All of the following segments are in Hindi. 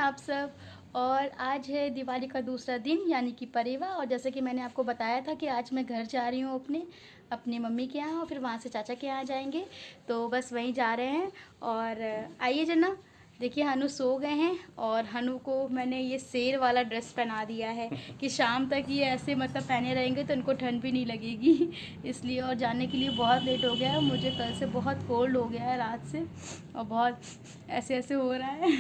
आप सब। और आज है दिवाली का दूसरा दिन यानी कि परेवा। और जैसे कि मैंने आपको बताया था कि आज मैं घर जा रही हूँ अपने मम्मी के यहाँ और फिर वहाँ से चाचा के यहाँ जाएंगे। तो बस वहीं जा रहे हैं। और आइए जना, देखिए हनु सो गए हैं और हनु को मैंने ये शेर वाला ड्रेस पहना दिया है कि शाम तक ये ऐसे मतलब पहने रहेंगे तो इनको ठंड भी नहीं लगेगी इसलिए। और जाने के लिए बहुत लेट हो गया है, मुझे कल से बहुत कोल्ड हो गया है रात से और बहुत ऐसे ऐसे हो रहा है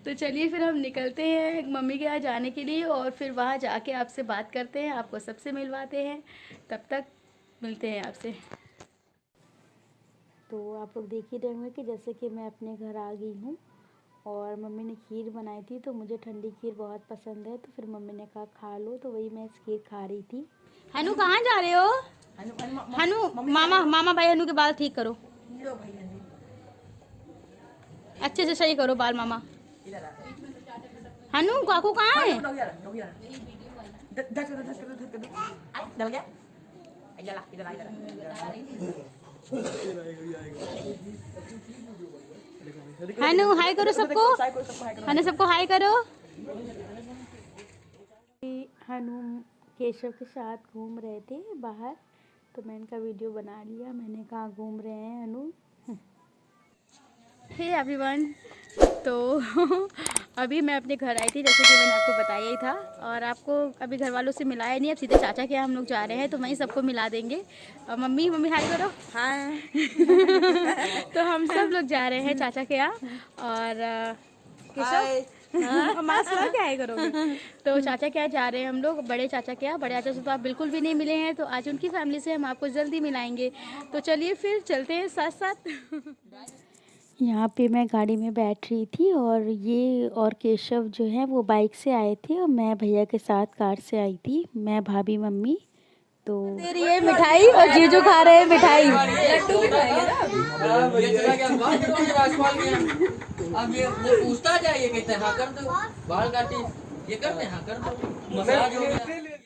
तो चलिए फिर हम निकलते हैं मम्मी के यहाँ जाने के लिए और फिर वहाँ जाके आपसे बात करते हैं, आपको सबसे मिलवाते हैं। तब तक मिलते हैं आपसे। तो आप लोग देख ही रहे होंगे कि जैसे कि मैं अपने घर आ गई हूँ और मम्मी ने खीर बनाई थी। तो मुझे ठंडी खीर बहुत पसंद है तो फिर मम्मी ने कहा खा लो, तो वही मैं इस खीर खा रही थी। हनु कहाँ जा रहे हो? हनु मामा भाई हनु के बाल ठीक करो, अच्छे से सही करो बाल मामा। हनु काकू कहाँ है? हनु हाय करो सबको, हनु सबको हाय करो। हनु केशव के साथ घूम रहे थे बाहर तो मैं इनका वीडियो बना लिया। मैंने कहा घूम रहे हैं हनु। हे एवरीवन, तो अभी मैं अपने घर आई थी जैसे कि मैंने आपको बताया ही था और आपको अभी घर वालों से मिलाया नहीं। अब सीधे चाचा के यहाँ हम लोग जा रहे हैं तो वहीं सबको मिला देंगे। और मम्मी हाय करो। हाय तो हम सब लोग जा रहे हैं चाचा के यहाँ और मास्क लगा के हाय करोगे। तो चाचा के यहाँ जा रहे हैं हम लोग, बड़े चाचा के यहाँ। बड़े चाचा से तो आप बिल्कुल भी नहीं मिले हैं तो आज उनकी फैमिली से हम आपको जल्दी मिलाएंगे। तो चलिए फिर चलते हैं साथ साथ। यहाँ पे मैं गाड़ी में बैठ रही थी और ये और केशव जो है वो बाइक से आए थे और मैं भैया के साथ कार से आई थी, मैं भाभी मम्मी। तो दे रही है मिठाई और जीजू खा रहे हैं मिठाई।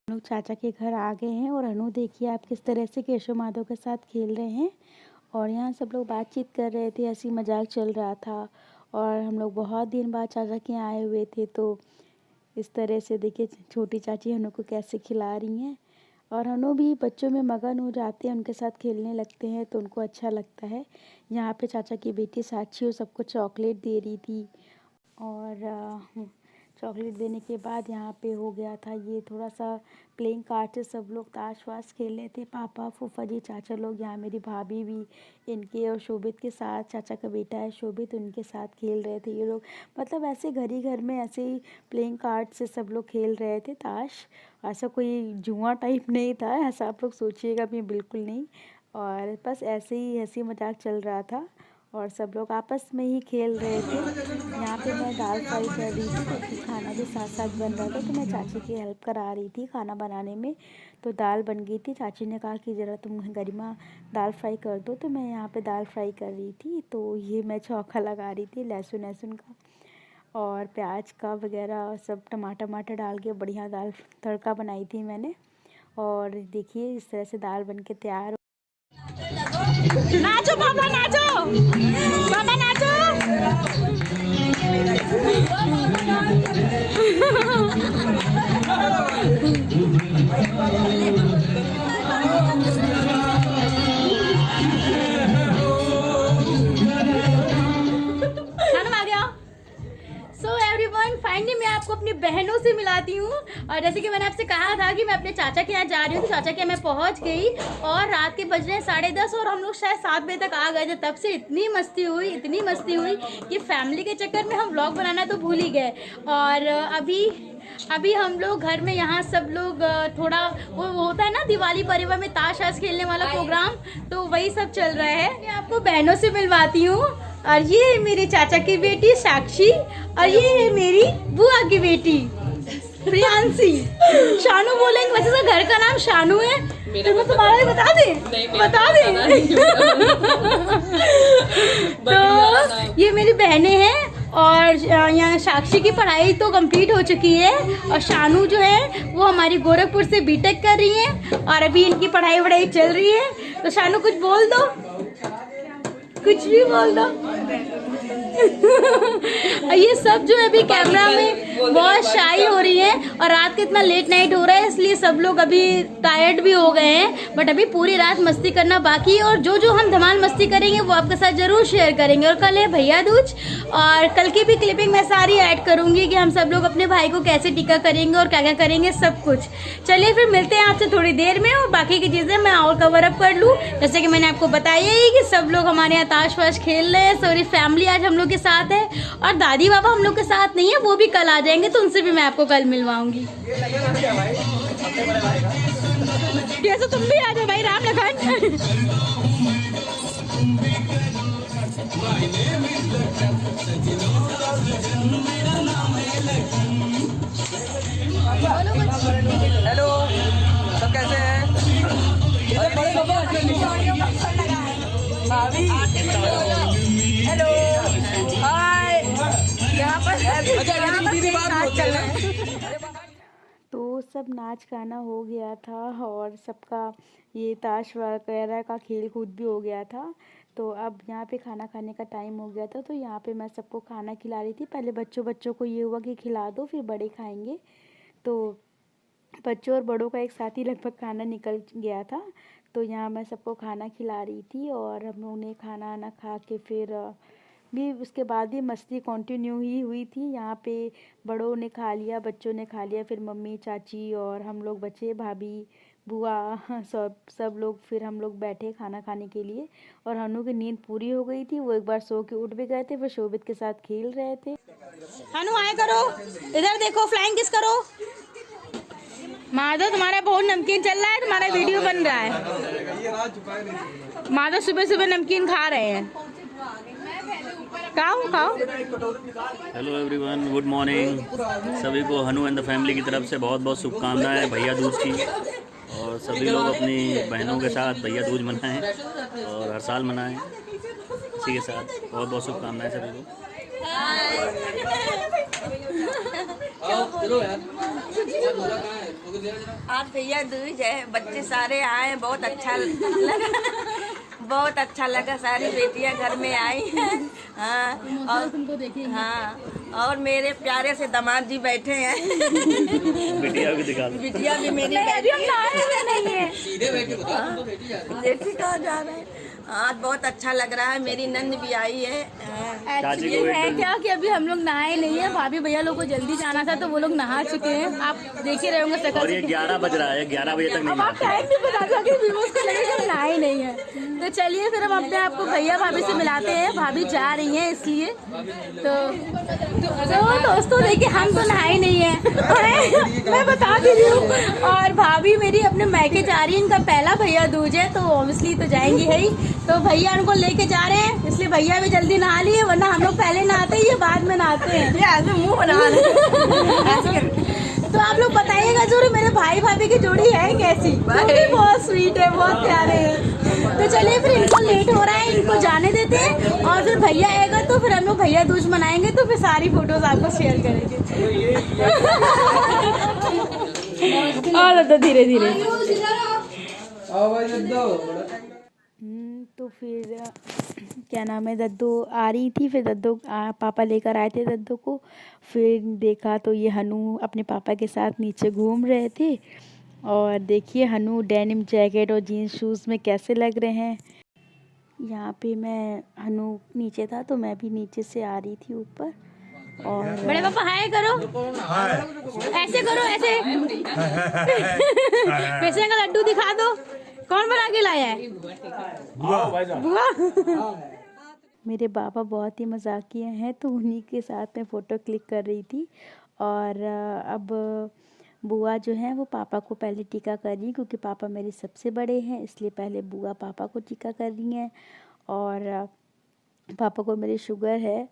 अनु चाचा के घर आ गए हैं और अनु देखिए आप किस तरह से केशव माधव के साथ खेल रहे हैं और यहाँ सब लोग बातचीत कर रहे थे, हंसी मजाक चल रहा था। और हम लोग बहुत दिन बाद चाचा के यहाँ आए हुए थे तो इस तरह से देखिए छोटी चाची हनु को कैसे खिला रही हैं। और हनु भी बच्चों में मगन हो जाते हैं, उनके साथ खेलने लगते हैं तो उनको अच्छा लगता है। यहाँ पे चाचा की बेटी साक्षी वो सबको चॉकलेट दे रही थी और चॉकलेट देने के बाद यहाँ पे हो गया था ये थोड़ा सा प्लेइंग कार्ड से सब लोग ताश वाश खेल रहे थे, पापा फूफा जी चाचा लोग। यहाँ मेरी भाभी भी इनके और शोभित के साथ, चाचा का बेटा है शोभित, उनके साथ खेल रहे थे ये लोग। मतलब ऐसे घर ही घर में ऐसे ही प्लेइंग कार्ड से सब लोग खेल रहे थे ताश। ऐसा कोई जुआ टाइप नहीं था, ऐसा आप लोग सोचिएगा भी बिल्कुल नहीं। और बस ऐसे ही हंसी मजाक चल रहा था और सब लोग आपस में ही खेल रहे थे। यहाँ पे मैं दाल फ्राई कर रही थी क्योंकि खाना भी साथ साथ बन रहा था तो मैं चाची की हेल्प करा रही थी खाना बनाने में। तो दाल बन गई थी, चाची ने कहा कि ज़रा तुम गरिमा दाल फ्राई कर दो तो मैं यहाँ पे दाल फ्राई कर रही थी। तो ये मैं चौका लगा रही थी लहसुन का और प्याज का वगैरह सब टमाटर डाल के बढ़िया दाल तड़का बनाई थी मैंने। और देखिए इस तरह से दाल बन के तैयार। नाचो पापा नाचो, पापा नाचो। फाइनली मैं आपको अपनी बहनों से मिलाती हूँ। और जैसे कि मैंने आपसे कहा था कि मैं अपने चाचा के यहाँ जा रही हूँ तो चाचा के यहाँ मैं पहुँच गई और रात के बज रहे हैं 10:30 और हम लोग शायद 7 बजे तक आ गए थे। तब से इतनी मस्ती हुई कि फैमिली के चक्कर में हम व्लॉग बनाना तो भूल ही गए। और अभी हम लोग घर में यहाँ सब लोग थोड़ा वो होता है ना दिवाली परिवार में ताश खेलने वाला प्रोग्राम, तो वही सब चल रहा है। मैं आपको बहनों से मिलवाती हूँ। और ये है मेरे चाचा की बेटी साक्षी और ये है मेरी बुआ की बेटी प्रियांशी। शानू बोलेंगे, वैसे तो घर का नाम शानू है तो मैं तुम्हारा भी बता दे तो ये मेरी बहनें हैं और यहाँ साक्षी की पढ़ाई तो कंप्लीट हो चुकी है और शानू जो है वो हमारी गोरखपुर से बीटेक कर रही है और अभी इनकी पढ़ाई चल रही है। तो शानू कुछ बोल दो, कुछ भी बोल दो। ये सब जो है अभी कैमरा में बहुत शाई हो रही है और रात का इतना लेट नाइट हो रहा है इसलिए सब लोग अभी टायर्ड भी हो गए हैं। बट अभी पूरी रात मस्ती करना बाकी है और जो जो हम धमाल मस्ती करेंगे वो आपके साथ जरूर शेयर करेंगे। और कल है भैया दूज और कल की भी क्लिपिंग मैं सारी ऐड करूंगी कि हम सब लोग अपने भाई को कैसे टीका करेंगे और क्या क्या करेंगे सब कुछ। चलिए फिर मिलते हैं आपसे थोड़ी देर में और बाकी की चीज़ें मैं और कवर अप कर लूँ। जैसे कि मैंने आपको बताया ही कि सब लोग हमारे यहाँ ताश वाश खेल रहे हैं। सारी फैमिली आज हम लोग के साथ है और दादी बाबा हम लोग के साथ नहीं है, वो भी कल आ जाएंगे तो उनसे भी मैं आपको कल मिलवाऊंगी। कैसे तुम भी आ जाओ भाई राम लखन। हेलो, सब कैसे हैं? भाभी हेलो हाय। यहाँ तो सब नाच गाना हो गया था और सबका ये ताश वगैरह का खेल कूद भी हो गया था। तो अब यहाँ पे खाना खाने का टाइम हो गया था तो यहाँ पे मैं सबको खाना खिला रही थी। पहले बच्चों को ये हुआ कि खिला दो फिर बड़े खाएंगे। तो बच्चों और बड़ों का एक साथ ही लगभग खाना निकल गया था। तो यहाँ मैं सबको खाना खिला रही थी और हम लोगों ने खाना वाना खा के फिर भी उसके बाद भी मस्ती कंटिन्यू ही हुई थी। यहाँ पे बड़ों ने खा लिया, बच्चों ने खा लिया, फिर मम्मी चाची और हम लोग बच्चे भाभी बुआ सब लोग फिर हम लोग बैठे खाना खाने के लिए। और हनु की नींद पूरी हो गई थी, वो एक बार सो के उठ भी गए थे, फिर शोभित के साथ खेल रहे थे। हनु आए करो, इधर देखो, फ्लाइंग किस करो। माधव तुम्हारा बहुत नमकीन चल रहा है, तुम्हारा वीडियो बन रहा है। माधव सुबह सुबह नमकीन खा रहे हैं। खाओ खाओ। Hello everyone, good morning. सभी को हनु एंड द फैमिली की तरफ से बहुत बहुत शुभकामनाएं भैया दूज की। और सभी लोग अपनी बहनों के साथ भैया दूज मनाएं और हर साल मनाएं। इसी के साथ बहुत बहुत शुभकामनाएं सभी को। आज भैया दूज है, बच्चे सारे आए, बहुत अच्छा लगा। बहुत अच्छा लगा, सारी बेटियां घर में आई हैं। हाँ और तुमको देखिए। हाँ और मेरे प्यारे से दामाद जी बैठे हैं। बिटिया भी दिखा दो। बिटिया भी मेरी नहीं है। देखिए कहाँ जा रहे हैं। आज बहुत अच्छा लग रहा है, मेरी नंद भी आई है। एक्चुअली है क्या कि अभी हम लोग नहाए नहीं है, भाभी भैया लोग को जल्दी जाना था तो वो लोग नहा चुके हैं। आप देख ही रहे होंगे और ये 11 बज रहा है, 11 बजे तक नहीं। आप टाइम भी बता दो कि उसको लगेगा हम नहाए नहीं है। तो चलिए फिर हम अपने आपको भैया भाभी से मिलाते हैं। भाभी जा रही हैं इसलिए तो दोस्तों देखिए हम तो नहाए नहीं है। मैं बता दे रही हूँ। और भाभी मेरी अपने मैके जा रही है, इनका पहला भैया दूज है तो ऑब्वियसली तो जाएंगी है ही। तो भैया उनको लेके जा रहे हैं इसलिए भैया भी जल्दी नहा लिए, वरना हम लोग पहले नहाते हैं, ये बाद में नहाते हैं। ये ऐसे मुंह बना रहे। तो आप लोग बताइएगा जरूर मेरे भाई भाभी की जोड़ी है कैसी। वो भी बहुत स्वीट है, बहुत प्यारे हैं। तो चलिए फिर इनको लेट हो रहा है, इनको जाने देते हैं और फिर भैया आएगा तो फिर हम लोग भैया दूज मनाएंगे तो फिर सारी फोटोज आपको शेयर करेंगे। और तो धीरे धीरे तो फिर क्या नाम है, दद्दू आ रही थी, फिर दद्दू पापा लेकर आए थे दद्दू को। फिर देखा तो ये हनु अपने पापा के साथ नीचे घूम रहे थे। और देखिए हनु डेनिम जैकेट और जीन्स शूज़ में कैसे लग रहे हैं। यहाँ पे मैं हनु नीचे था तो मैं भी नीचे से आ रही थी ऊपर। और बड़े पापा हाय करो, ऐसे करो, ऐसे पैसे का लड्डू दिखा दो। कौन बना के लाया है? बुआ। मेरे बाबा बहुत ही मजाकिया हैं तो उन्हीं के साथ मैं फ़ोटो क्लिक कर रही थी। और अब बुआ जो है वो पापा को पहले टीका कर रही है क्योंकि पापा मेरे सबसे बड़े हैं, इसलिए पहले बुआ पापा को टीका कर रही हैं। और पापा को मेरी शुगर है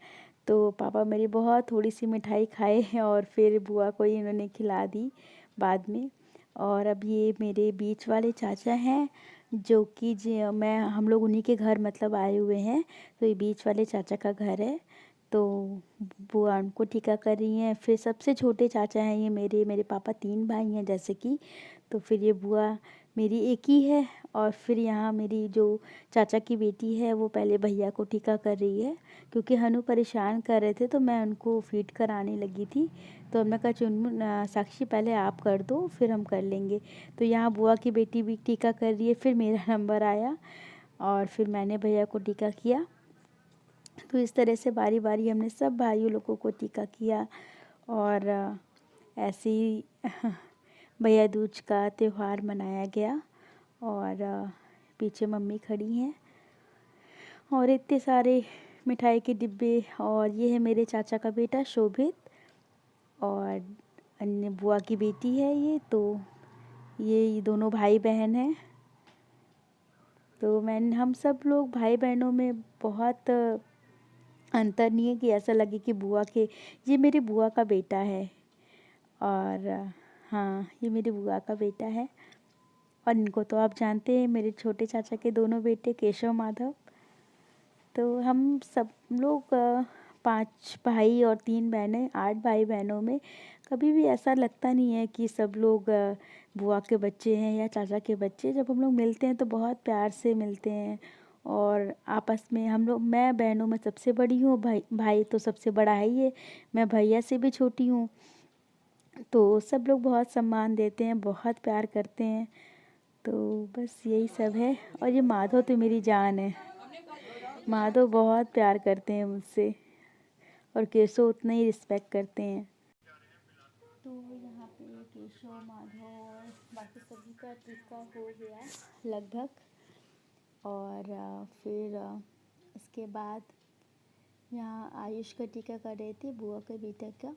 तो पापा मेरी बहुत थोड़ी सी मिठाई खाए हैं और फिर बुआ को ही इन्होंने खिला दी बाद में। और अब ये मेरे बीच वाले चाचा हैं जो कि हम लोग उन्हीं के घर मतलब आए हुए हैं। तो ये बीच वाले चाचा का घर है तो बुआ उनको टीका कर रही हैं। फिर सबसे छोटे चाचा हैं ये मेरे पापा 3 भाई हैं जैसे कि। तो फिर ये बुआ मेरी एक ही है। और फिर यहाँ मेरी जो चाचा की बेटी है वो पहले भैया को टीका कर रही है, क्योंकि हनु परेशान कर रहे थे तो मैं उनको फीड कराने लगी थी। तो हमने कहा चुनमुन साक्षी पहले आप कर दो फिर हम कर लेंगे। तो यहाँ बुआ की बेटी भी टीका कर रही है, फिर मेरा नंबर आया और फिर मैंने भैया को टीका किया। तो इस तरह से बारी बारी हमने सब भाइयों लोगों को टीका किया। और ऐसे ही भैया दूज का त्यौहार मनाया गया। और पीछे मम्मी खड़ी हैं और इतने सारे मिठाई के डिब्बे। और ये है मेरे चाचा का बेटा शोभित और अन्य बुआ की बेटी है ये। तो ये दोनों भाई बहन हैं। तो हम सब लोग भाई बहनों में बहुत अंतर नहीं है कि ऐसा लगे कि बुआ के, ये मेरी बुआ का बेटा है। और हाँ, ये मेरी बुआ का बेटा है। और इनको तो आप जानते हैं, मेरे छोटे चाचा के दोनों बेटे केशव माधव। तो हम सब लोग 5 भाई और 3 बहनें, 8 भाई बहनों में कभी भी ऐसा लगता नहीं है कि सब लोग बुआ के बच्चे हैं या चाचा के बच्चे। जब हम लोग मिलते हैं तो बहुत प्यार से मिलते हैं और आपस में हम लोग, मैं बहनों में सबसे बड़ी हूँ, भाई तो सबसे बड़ा है ही है, मैं भैया से भी छोटी हूँ। तो सब लोग बहुत सम्मान देते हैं, बहुत प्यार करते हैं। तो बस यही सब है। और ये माधव तो मेरी जान है, माधव बहुत प्यार करते हैं मुझसे और केशव उतना ही रिस्पेक्ट करते हैं। तो यहाँ पे केशव, माधव और बाकी सभी का टीका हो गया लगभग। और फिर इसके बाद यहाँ आयुष का टीका कर रहे थे, बुआ के बेटे का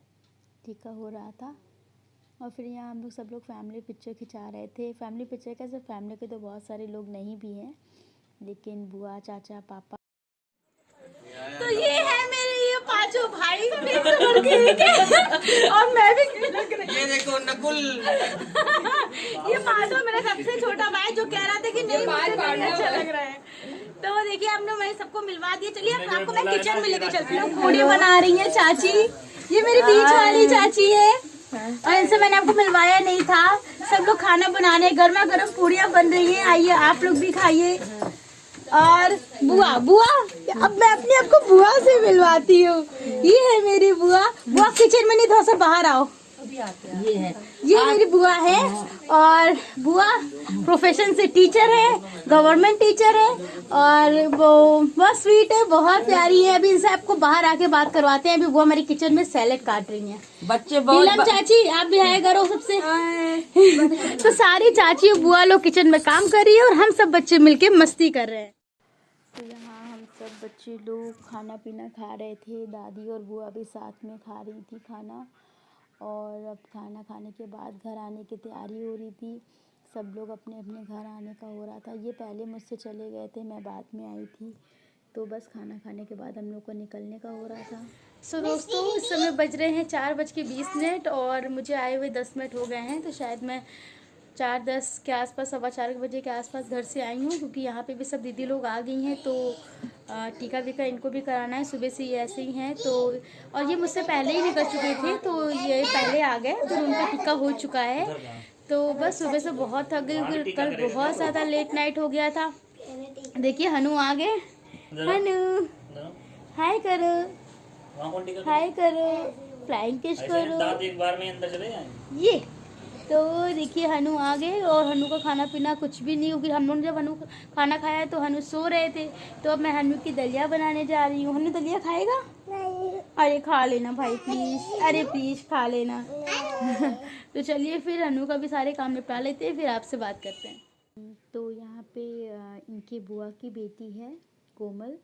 टीका हो रहा था। और फिर यहाँ हम लोग सब लोग फैमिली पिक्चर खिंचा रहे थे। फैमिली पिक्चर का सिर्फ फैमिली के तो बहुत सारे लोग नहीं भी हैं, लेकिन बुआ, चाचा, पापा। तो ये है मेरे ये 5 भाई और मैं भी ये देखो नकुल ये 5 मेरा सबसे छोटा भाई जो कह रहा था कि नहीं मुझे नहीं अच्छा लग रहा है। तो देखिए हमने मैंने सबको मिलवा दिया। चलिए अब आपको मैं किचन में लेके चलती हूँ। पूड़ी बना रही है चाची, ये मेरी बीच वाली चाची है और इनसे मैंने आपको मिलवाया नहीं था। सब लोग खाना बनाने, गर्मा गर्म पूड़ियाँ बन रही हैं, आइए आप लोग भी खाइए। और बुआ अब मैं अपने आप को बुआ से मिलवाती हूँ। ये है मेरी बुआ। बुआ किचन में नहीं, थोड़ा सा बाहर आओ। ये मेरी बुआ है और बुआ प्रोफेशन से टीचर है, गवर्नमेंट टीचर है और वो बहुत स्वीट है, बहुत प्यारी है। अभी इनसे आपको बाहर आके बात करवाते हैं। अभी बुआ हमारी किचन में सैलेड काट रही हैं। बच्चे बहुत चाची आप भी आए करो सबसे। तो सारी चाची और बुआ लोग किचन में काम कर रही है और हम सब बच्चे मिलके मस्ती कर रहे हैं। तो यहाँ हम सब बच्चे लोग खाना पीना खा रहे थे, दादी और बुआ भी साथ में खा रही थी खाना। और अब खाना खाने के बाद घर आने की तैयारी हो रही थी। सब लोग अपने अपने घर आने का हो रहा था। ये पहले मुझसे चले गए थे, मैं बाद में आई थी। तो बस खाना खाने के बाद हम लोग को निकलने का हो रहा था। सो दोस्तों इस समय बज रहे हैं 4:20 और मुझे आए हुए 10 मिनट हो गए हैं। तो शायद मैं 4:10 के आसपास, 4:15 बजे के आसपास घर से आई हूँ, क्योंकि यहाँ पे भी सब दीदी लोग आ गई हैं। तो टीका वीका इनको भी कराना है, सुबह से ये ऐसे ही हैं। तो और ये मुझसे पहले ही निकल चुके थे तो ये पहले आ गए, फिर उनका टीका हो चुका है। तो बस सुबह से बहुत थक गई क्योंकि कल बहुत ज़्यादा लेट नाइट हो गया था। देखिए हनु आ गए। हनु हाय करो, हाय करो, फ्लाइंग किस करो। एक बार में अंदर चले जाएं। ये तो देखिए हनु आ गए और हनु का खाना पीना कुछ भी नहीं, क्योंकि हम लोग जब हनु खाना खाया तो हनु सो रहे थे। तो अब मैं हनु की दलिया बनाने जा रही हूँ। हनु दलिया खाएगा? अरे खा लेना भाई प्लीज, अरे प्लीज खा लेना। तो चलिए फिर हनु का भी सारे काम निपटा लेते हैं, फिर आपसे बात करते हैं। तो यहाँ पे इनकी बुआ की बेटी है कोमल,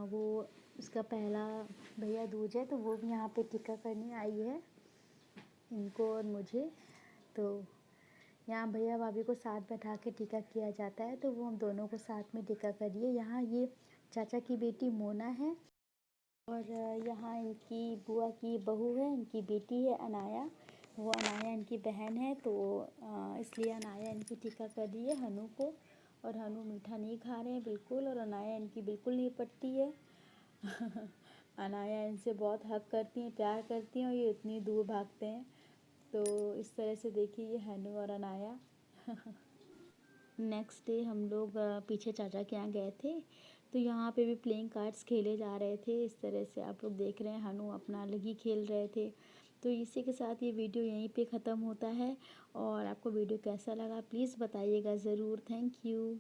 वो उसका पहला भैया दूज है, तो वो भी यहाँ पे टीका करने आई है इनको और मुझे। तो यहाँ भैया भाभी को साथ बैठा के टीका किया जाता है, तो वो हम दोनों को साथ में टीका करिए। यहाँ ये चाचा की बेटी मोना है और यहाँ इनकी बुआ की बहू है, इनकी बेटी है अनाया, वो अनाया इनकी बहन है। तो इसलिए अनाया इनकी टीका कर रही है हनु को। और हनु मीठा नहीं खा रहे हैं बिल्कुल, और अनाया इनकी बिल्कुल नहीं पटती है। अनाया इनसे बहुत हक करती हैं, प्यार करती हैं और ये इतनी दूर भागते हैं। तो इस तरह से देखिए ये हनु और अनाया। नेक्स्ट डे हम लोग पीछे चाचा के यहाँ गए थे, तो यहाँ पे भी प्लेइंग कार्ड्स खेले जा रहे थे। इस तरह से आप लोग देख रहे हैं, हनु अपना अलग ही खेल रहे थे। तो इसी के साथ ये वीडियो यहीं पे ख़त्म होता है। और आपको वीडियो कैसा लगा प्लीज़ बताइएगा ज़रूर। Thank you.